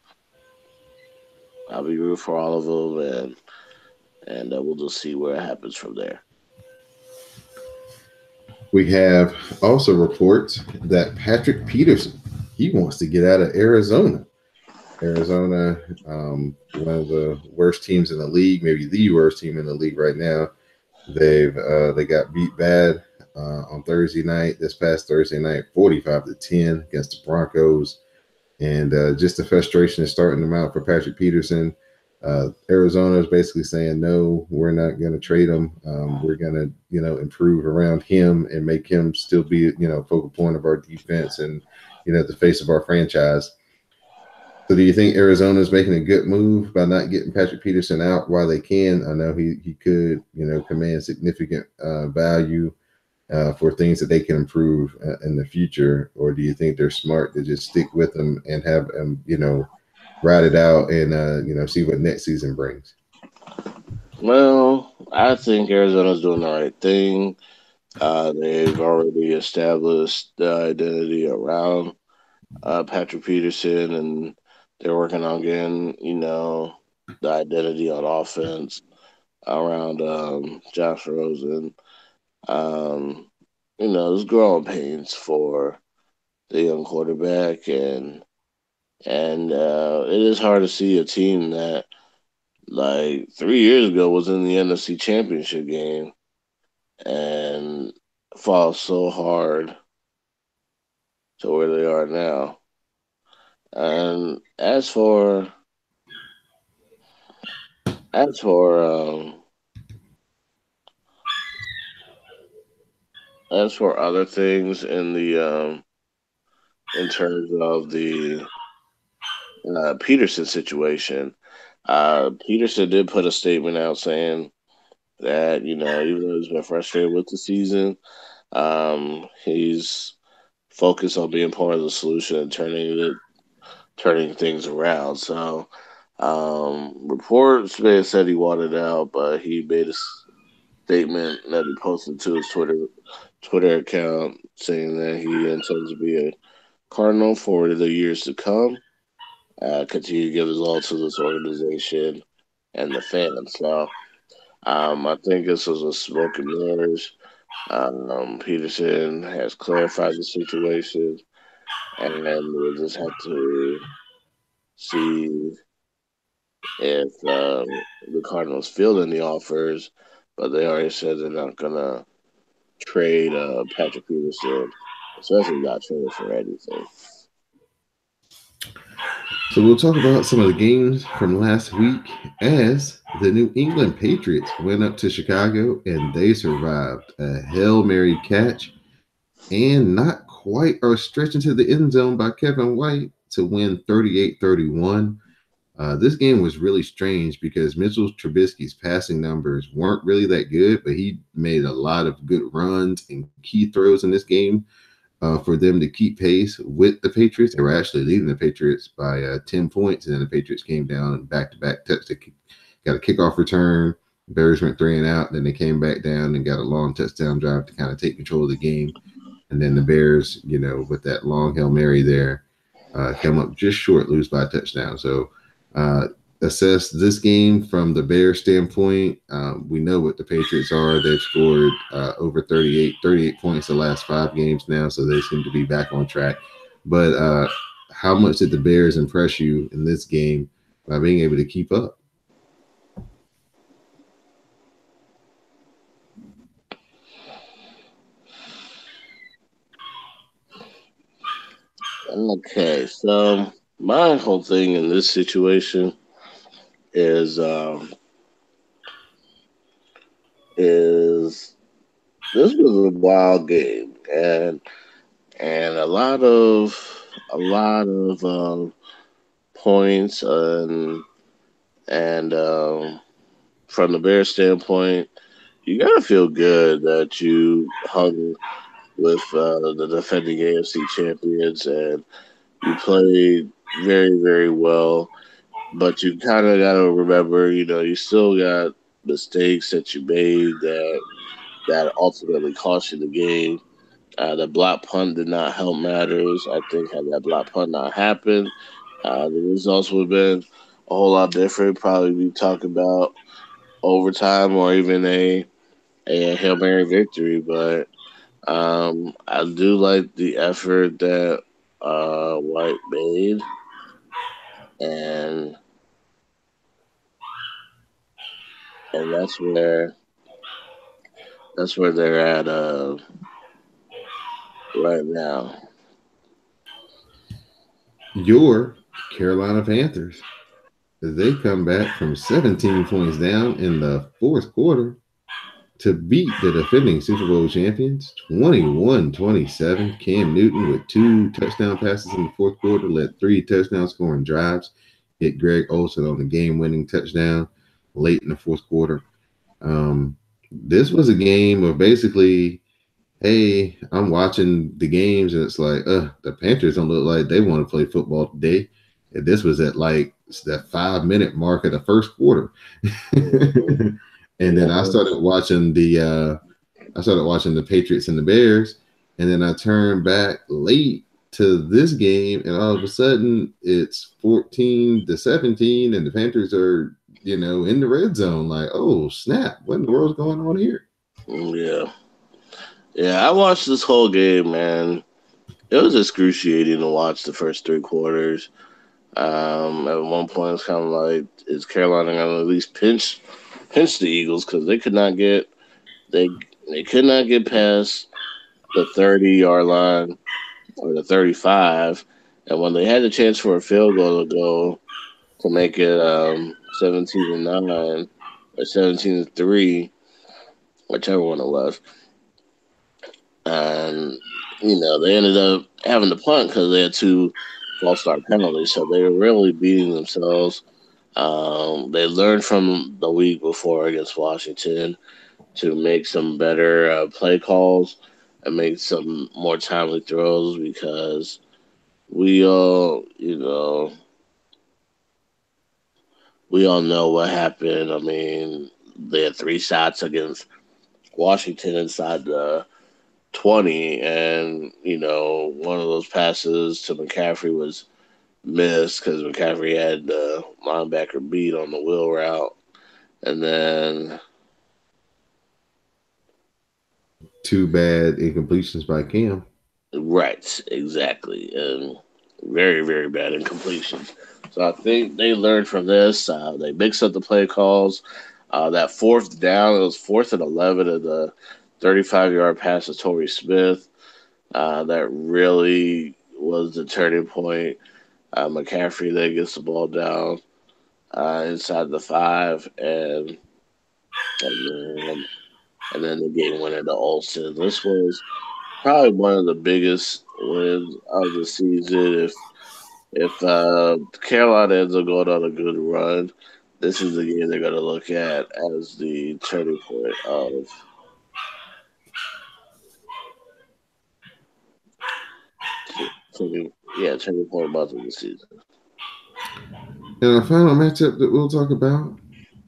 I'll be rooting for all of them, and we'll just see where it happens from there. We have also reports that Patrick Peterson, he wants to get out of Arizona. Arizona, one of the worst teams in the league, maybe the worst team in the league right now. They got beat bad on Thursday night. This past Thursday night, 45-10 against the Broncos, and just the frustration is starting to mount for Patrick Peterson. Arizona is basically saying, no, we're not going to trade him. We're going to, improve around him and make him still be, focal point of our defense and, the face of our franchise. So do you think Arizona is making a good move by not getting Patrick Peterson out while they can? I know he could, command significant value for things that they can improve in the future. Or do you think they're smart to just stick with him and have him, ride it out and see what next season brings? Well, I think Arizona's doing the right thing. They've already established the identity around Patrick Peterson, and they're working on getting, the identity on offense around Josh Rosen. There's growing pains for the young quarterback, and And it is hard to see a team that, like, 3 years ago was in the NFC Championship game and fall so hard to where they are now. And as for as for other things in the in terms of the Peterson situation, Peterson did put a statement out saying that, even though he's been frustrated with the season, he's focused on being part of the solution and turning things around. So, reports may have said he wanted out, but he made a statement that he posted to his Twitter account saying that he intends to be a Cardinal for the years to come. Continue to give his all to this organization and the fans. So, I think this was a smoke and mirrors. Peterson has clarified the situation, and we'll just have to see if the Cardinals field any offers. But they already said they're not gonna trade Patrick Peterson, especially not trade for anything. So we'll talk about some of the games from last week as the New England Patriots went up to Chicago and they survived a Hail Mary catch and not quite a stretch into the end zone by Kevin White to win 38-31. This game was really strange because Mitchell Trubisky's passing numbers weren't really that good, but he made a lot of good runs and key throws in this game for them to keep pace with the Patriots. They were actually leading the Patriots by 10 points, and then the Patriots came down and back-to-back touchdowns. Got a kickoff return. Bears went 3 and out. Then they came back down and got a long touchdown drive to kind of take control of the game. And then the Bears, with that long Hail Mary there, came up just short, lose by a touchdown. So assess this game from the Bears standpoint. We know what the Patriots are. They've scored over 38 points the last 5 games now, so they seem to be back on track. But how much did the Bears impress you in this game by being able to keep up? Okay, so my whole thing in this situation is this was a wild game, and a lot of points, and from the Bears standpoint, you gotta feel good that you hung with the defending AFC champions and you played very, very well. But you kind of got to remember, you still got mistakes that you made that ultimately cost you the game. The block punt did not help matters. I think had that block punt not happened, the results would have been a whole lot different. Probably be talking about overtime or even a Hail Mary victory. But I do like the effort that White made, and and that's where they're at right now. Your Carolina Panthers, they come back from 17 points down in the fourth quarter to beat the defending Super Bowl champions 21-27. Cam Newton with 2 touchdown passes in the fourth quarter led 3 touchdown scoring drives. Hit Greg Olsen on the game-winning touchdown late in the fourth quarter. This was a game of basically, hey, I'm watching the games and it's like, the Panthers don't look like they want to play football today. And this was at like that 5-minute mark of the first quarter. And then I started watching the Patriots and the Bears, and then I turned back late to this game, and all of a sudden it's 14-17, and the Panthers are, in the red zone. Like, oh snap, what in the world's going on here? Yeah, yeah. I watched this whole game, man. It was excruciating to watch the first 3 quarters. At one point, it's kind of like, is Carolina going to at least pinch the Eagles because they they could not get past the 30-yard line or the 35, and when they had the chance for a field goal to go to make it 17-9 or 17-3, whichever one it was, and they ended up having to punt because they had two false start penalties, so they were really beating themselves. They learned from the week before against Washington to make some better play calls and make some more timely throws because we all, we all know what happened. I mean, they had three shots against Washington inside the 20, and one of those passes to McCaffrey was missed because McCaffrey had the linebacker beat on the wheel route, and then Two bad incompletions by Cam. right, exactly, and very very bad incompletions. So I think they learned from this. They mixed up the play calls. That fourth down, it was 4th and 11 at the 35-yard pass to Torrey Smith. That really was the turning point. McCaffrey then gets the ball down inside the 5, and then the game winner to Olsen. This was probably one of the biggest wins of the season. If Carolina ends up going on a good run, this is the game they're going to look at as the turning point of turning point month of the season. And our final matchup that we'll talk about,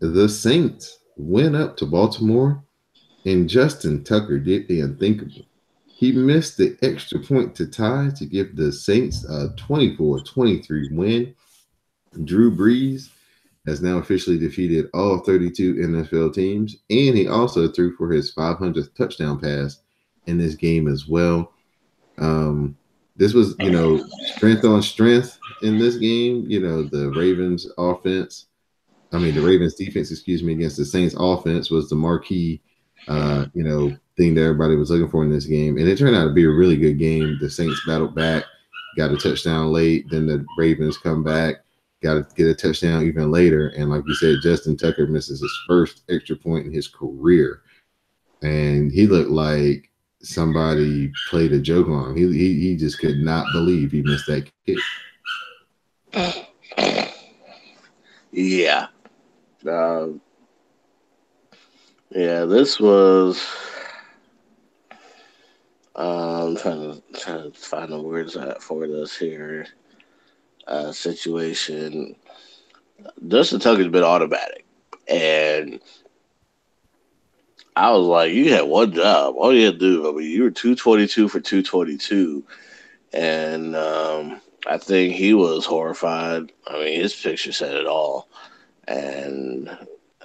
the Saints went up to Baltimore, and Justin Tucker did the unthinkable. He missed the extra point to tie to give the Saints a 24-23 win. Drew Brees has now officially defeated all 32 NFL teams, and he also threw for his 500th touchdown pass in this game as well. This was, strength on strength in this game. The Ravens defense, against the Saints offense was the marquee, thing that everybody was looking for in this game. And it turned out to be a really good game. The Saints battled back, got a touchdown late. Then the Ravens come back, got to get a touchdown even later. And like we said, Justin Tucker misses his first extra point in his career. And he looked like somebody played a joke on him. He just could not believe he missed that kick. Yeah. This was. I'm trying to find the words for this here situation. Justin Tucker's been automatic, and I was like, you had one job. All you had to do, I mean, you were 222 for 222, and I think he was horrified. I mean, his picture said it all, and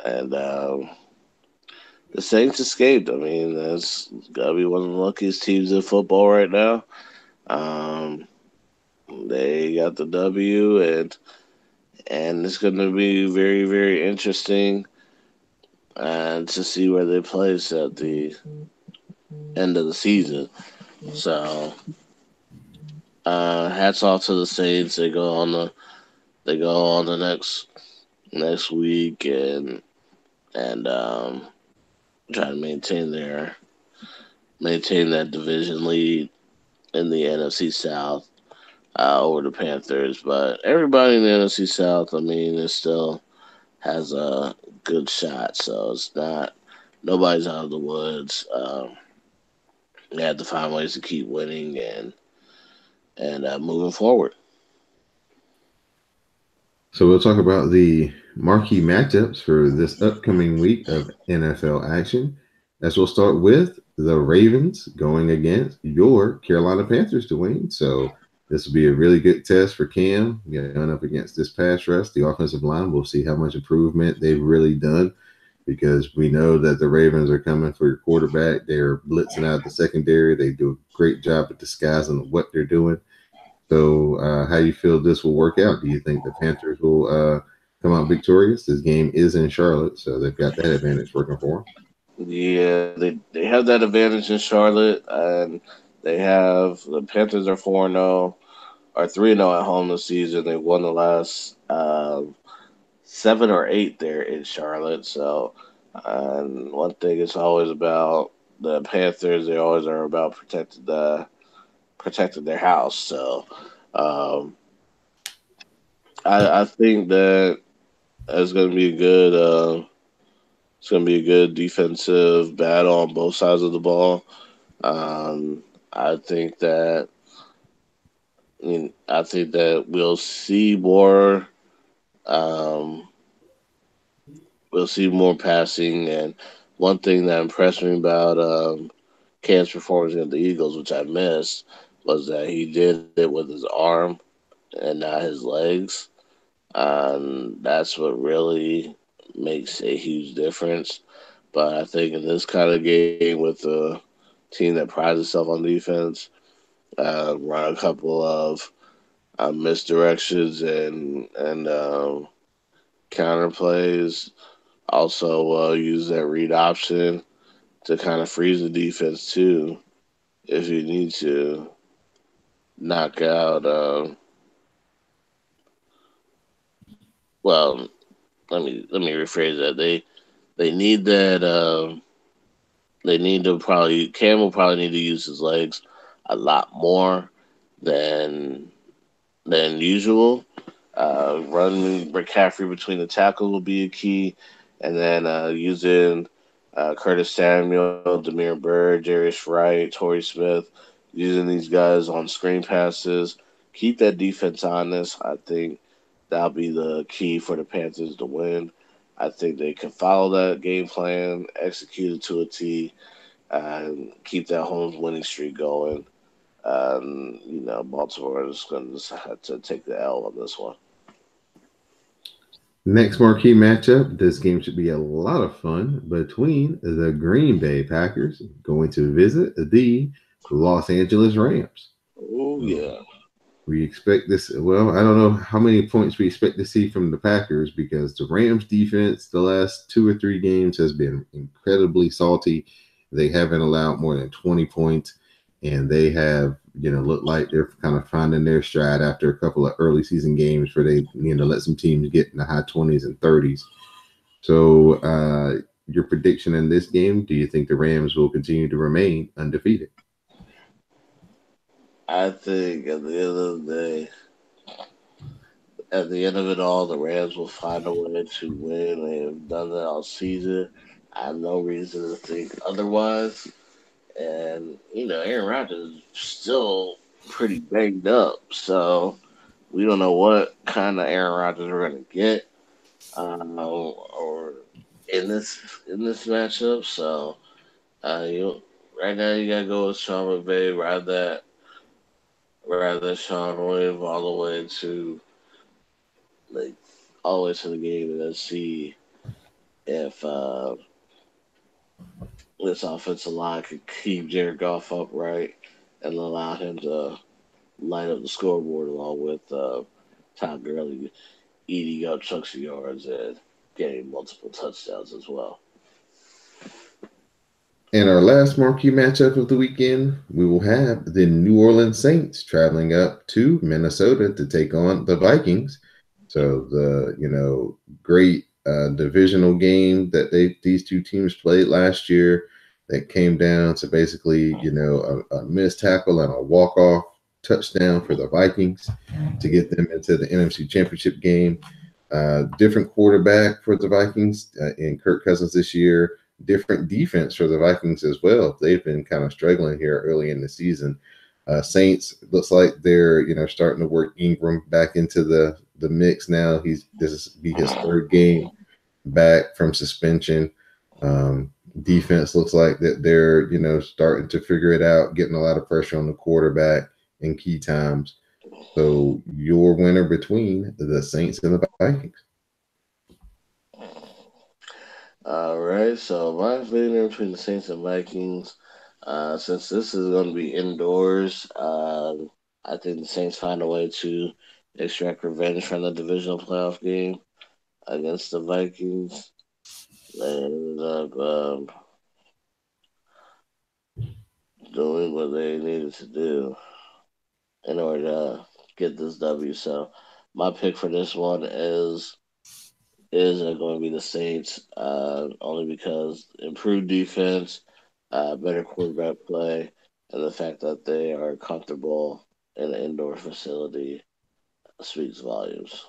and the Saints escaped. I mean, that's got to be one of the luckiest teams in football right now. Um, they got the W, and it's going to be very, very interesting to see where they place at the end of the season. So, hats off to the Saints. They go on the next week and try to maintain that division lead in the NFC South over the Panthers. But everybody in the NFC South, I mean, it still has a good shot. So it's not nobody's out of the woods. They have to find ways to keep winning and moving forward. So we'll talk about the marquee matchups for this upcoming week of NFL action. As we'll start with the Ravens going against your Carolina Panthers, Dwayne. So this will be a really good test for Cam going up against this pass rush. The offensive line, we'll see how much improvement they've really done because we know that the Ravens are coming for your quarterback. They're blitzing out the secondary. They do a great job at disguising what they're doing. So, how do you feel this will work out? Do you think the Panthers will come out victorious? This game is in Charlotte, so they've got that advantage working for them. Yeah, they have that advantage in Charlotte, and they have the Panthers are 4-0, or 3-0 at home this season. They won the last 7 or 8 there in Charlotte. So, and one thing is always about the Panthers. They always are about protecting their house. So, um, I think that it's going to be a good. It's going to be a good defensive battle on both sides of the ball. Um, I think that I think that Um, we'll see more passing. And one thing that impressed me about Cam's performance against the Eagles, which I missed, was that he did it with his arm and not his legs. That's what really makes a huge difference. But I think in this kind of game with a team that prides itself on defense, run a couple of misdirections and counter plays. Also, use that read option to kind of freeze the defense too, if you need to knock out. Well, let me rephrase that. They need that. They need to probably Cam will probably need to use his legs a lot more than usual. Running McCaffrey between the tackles will be a key, and then using Curtis Samuel, Demir Bird, Jarius Wright, Torrey Smith, using these guys on screen passes. Keep that defense honest. I think that'll be the key for the Panthers to win. I think they can follow that game plan, execute it to a T, and keep that home winning streak going. Baltimore is going to just have to take the L on this one. Next marquee matchup. This game should be a lot of fun between the Green Bay Packers going to visit the Los Angeles Rams. Oh yeah. We expect this. Well, I don't know how many points we expect to see from the Packers because the Rams defense the last 2 or 3 games has been incredibly salty. They haven't allowed more than 20 points, and they have, looked like they're kind of finding their stride after a couple of early season games where they, let some teams get in the high 20s and 30s. So, your prediction in this game, do you think the Rams will continue to remain undefeated? I think at the end of it all, the Rams will find a way to win. They have done that all season. I have no reason to think otherwise. And Aaron Rodgers is still pretty banged up, so we don't know what kind of Aaron Rodgers we're gonna get, or in this matchup. So right now you gotta go with Sean McVay, ride that Sean wave like all the way to the game, and then see if this offensive line could keep Jared Goff upright and allow him to light up the scoreboard along with Todd Gurley eating up chunks of yards and getting multiple touchdowns as well. And our last marquee matchup of the weekend, we will have the New Orleans Saints traveling up to Minnesota to take on the Vikings. So the great divisional game that these two teams played last year that came down to basically a missed tackle and a walk off touchdown for the Vikings to get them into the NFC Championship game. Different quarterback for the Vikings in Kirk Cousins this year. Different defense for the Vikings as well. They've been kind of struggling here early in the season. Saints looks like they're starting to work Ingram back into the mix now. This will be his third game back from suspension. Defense looks like that they're starting to figure it out, getting a lot of pressure on the quarterback in key times. So your winner between the Saints and the Vikings. All right, so my winner between the Saints and Vikings, since this is going to be indoors, I think the Saints find a way to extract revenge from the divisional playoff game against the Vikings. They ended up doing what they needed to do in order to get this W. So my pick for this one is going to be the Saints, only because improved defense, better quarterback play, and the fact that they are comfortable in an indoor facility speaks volumes.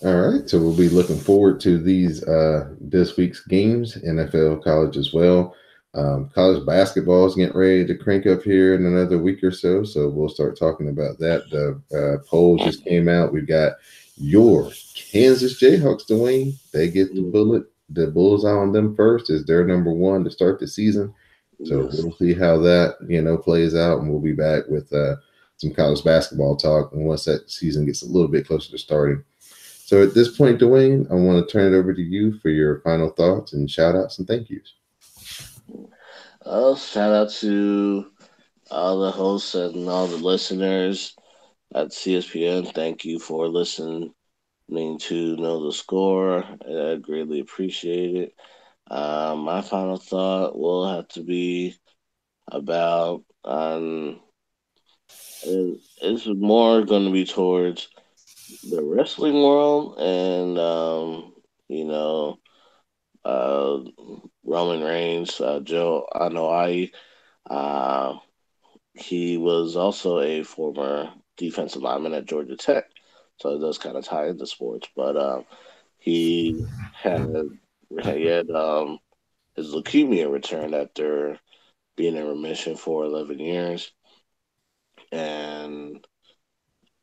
All right, so we'll be looking forward to these this week's games, NFL, college as well. College basketball is getting ready to crank up here in another week or so, so we'll start talking about that. The poll just came out. We've got your Kansas Jayhawks, Dwayne. They get the bullseye on them first. Is their number one to start the season. So Yes. we'll see how that plays out, and we'll be back with some college basketball talk. And once that season gets a little bit closer to starting. So at this point, Dwayne, I want to turn it over to you for your final thoughts and shout outs and thank yous. Shout out to all the hosts and all the listeners at CSPN. Thank you for listening to Know the Score. I greatly appreciate it. My final thought will have to be about it's more going to be towards the wrestling world and you know uh, Roman Reigns, Joe Anoa'i. Uh, he was also a former defensive lineman at Georgia Tech, so it does kind of tie into sports. But he had he had his leukemia returned after being in remission for 11 years, and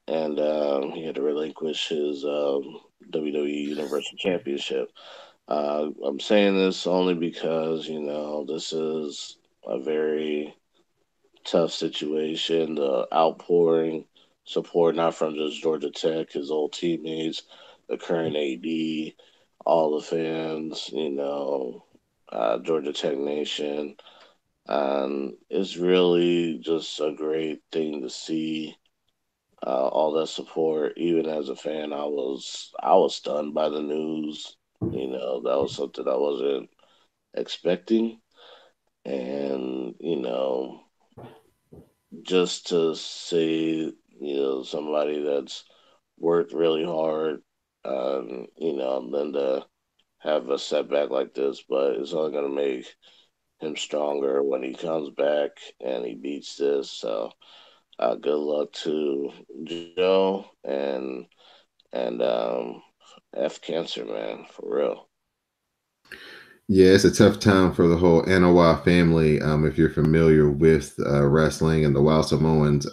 he had to relinquish his WWE Universal Championship. I'm saying this only because this is a very tough situation. The outpouring support, not from just Georgia Tech, his old teammates, the current AD, all the fans, Georgia Tech Nation. And it's really just a great thing to see all that support. Even as a fan, I was stunned by the news. That was something I wasn't expecting, and just to see somebody that's worked really hard, then to have a setback like this, but it's only gonna make him stronger when he comes back and he beats this. So good luck to Joe and F cancer, man, for real. Yeah, it's a tough time for the whole NOI family. If you're familiar with wrestling and the Wild Samoans,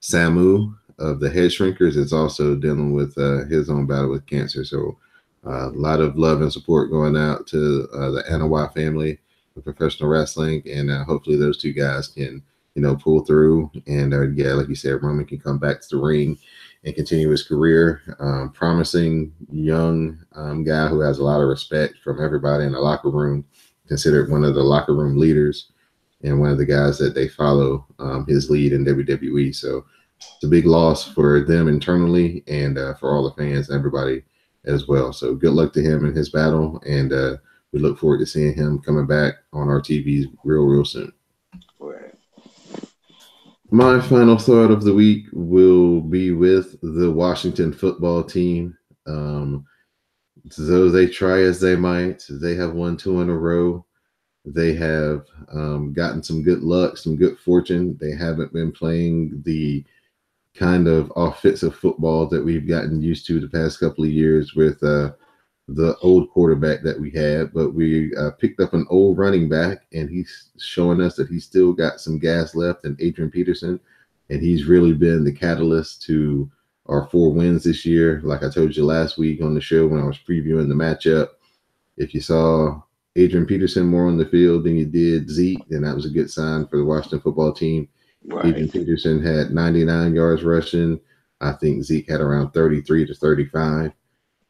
Samu of the Head Shrinkers is also dealing with his own battle with cancer. So a lot of love and support going out to the NOI family of professional wrestling, and hopefully those two guys can pull through. And yeah, like you said, Roman can come back to the ring and continue his career. Promising young guy who has a lot of respect from everybody in the locker room, considered one of the locker room leaders and one of the guys that they follow his lead in WWE. So it's a big loss for them internally and for all the fans and everybody as well. So good luck to him in his battle, and we look forward to seeing him coming back on our TVs real soon. Right. My final thought of the week will be with the Washington football team. Though they try as they might, they have won 2 in a row. They have gotten some good luck, some good fortune. They haven't been playing the kind of offensive football that we've gotten used to the past couple of years with the old quarterback that we had, but we picked up an old running back, and he's showing us that he's still got some gas left in Adrian Peterson, and he's really been the catalyst to our 4 wins this year. Like I told you last week on the show when I was previewing the matchup, if you saw Adrian Peterson more on the field than you did Zeke, then that was a good sign for the Washington football team. Right. Adrian Peterson had 99 yards rushing. I think Zeke had around 33 to 35.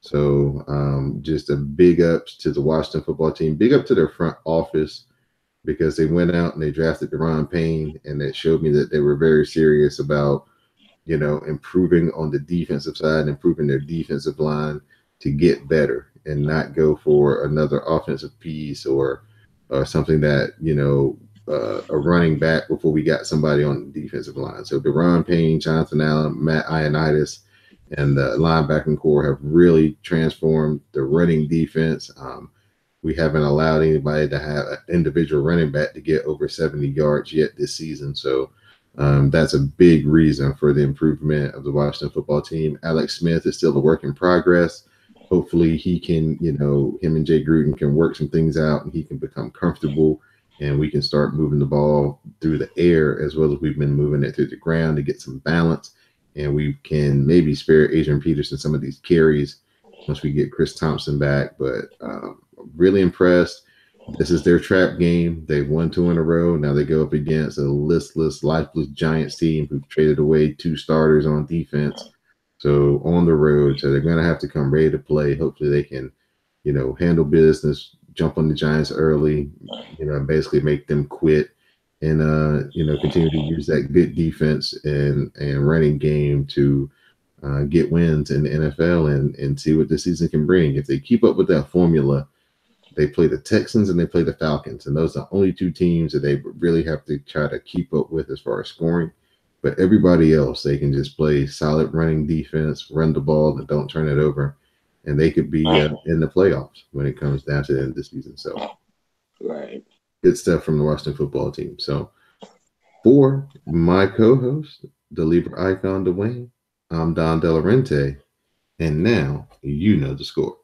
So just a big ups to the Washington football team. Big up to their front office. because they went out and they drafted Deron Payne, and that showed me that they were very serious about, improving on the defensive side, improving their defensive line to get better and not go for another offensive piece or something that, a running back before we got somebody on the defensive line. So Deron Payne, Jonathan Allen, Matt Ioannidis, and the linebacking core have really transformed the running defense. We haven't allowed anybody to have an individual running back to get over 70 yards yet this season. So that's a big reason for the improvement of the Washington football team. Alex Smith is still a work in progress. Hopefully he can, him and Jay Gruden can work some things out and he can become comfortable and we can start moving the ball through the air as well as we've been moving it through the ground to get some balance. And we can maybe spare Adrian Peterson some of these carries once we get Chris Thompson back. But really impressed. This is their trap game. They've won 2 in a row. Now they go up against a listless, lifeless Giants team who've traded away 2 starters on defense. So on the road, so they're going to have to come ready to play. Hopefully they can, handle business, jump on the Giants early, and basically make them quit and, continue to use that good defense and running game to get wins in the NFL and see what the season can bring. If they keep up with that formula, they play the Texans and they play the Falcons, and those are the only 2 teams that they really have to try to keep up with as far as scoring. But everybody else, they can just play solid running defense, run the ball, and don't turn it over, and they could be in the playoffs when it comes down to the end of the season. So, right, good stuff from the Washington football team. So, for my co-host, the Libra icon Dwayne, I'm Don Delarente, and now you know the score.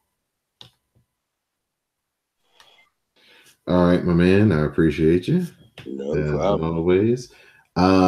All right, my man. I appreciate you. No problem. As always.